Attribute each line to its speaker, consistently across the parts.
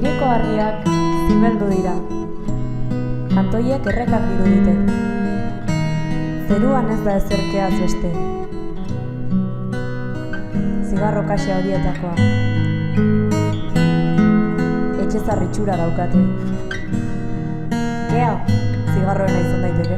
Speaker 1: Ireko argiak zibeldu dira. Kantoiek errekak dirudite. Zeruan ez da ezerkeaz beste. Zigarro kaxa horietakoa. Etxezar itxura daukate. Kea, zigarroena izan daiteke.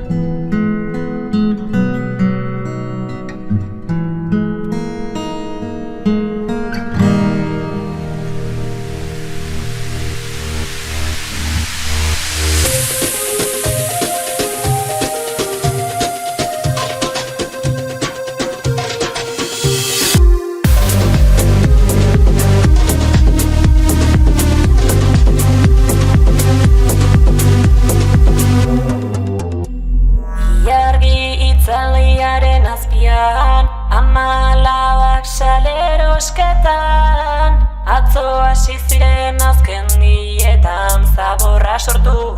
Speaker 2: Itzaliaren azpian, 14 salerosketan, atzo hasi ziren azken dietan, zaborra sortu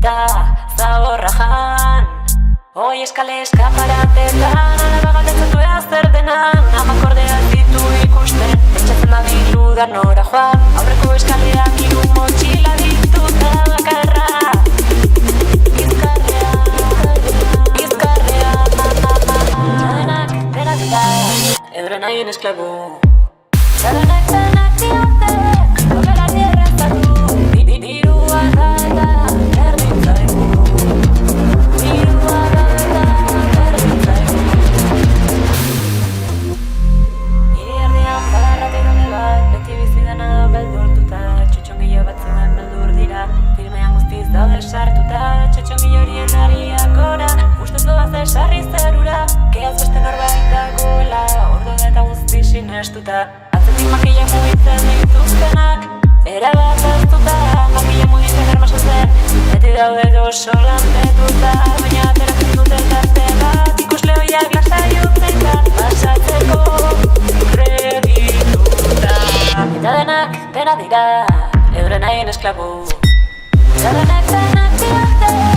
Speaker 2: da zaborra jan. Hoi eskale eskaparatetan, alaba galdetzatu zer denan, amakordeak ditu ikusten, etxatzen da biludan nora joan, aurreko eskaleak 3 motxila ditu da bakarra. Edronahien esklabu Zaranak diote Horrela tierrezatu Dirua da eta berdin zaigu Dirua da eta berdin zaigu Hiri erdian badarratik handi bat Beti bizidana da beldurtuta Txotxongilo batzuen beldur dira Filmean guztiz daude sartuta Txotxongilo horien ariak gora Ustez doaz esarri zerura Keaz beste norbait dagoela eta guzti sinestuta Atzetik makila mugitzen dituztenak Erabat aztuta Makila mugitzen ermasatzen Beti daude oso lantetuta Baina ateratzen dute tarte bat Ikusle hoiak lasai utzetan Pasatzeko kredituta Eta denak dena dira Euren haien esklabu Eta denak diote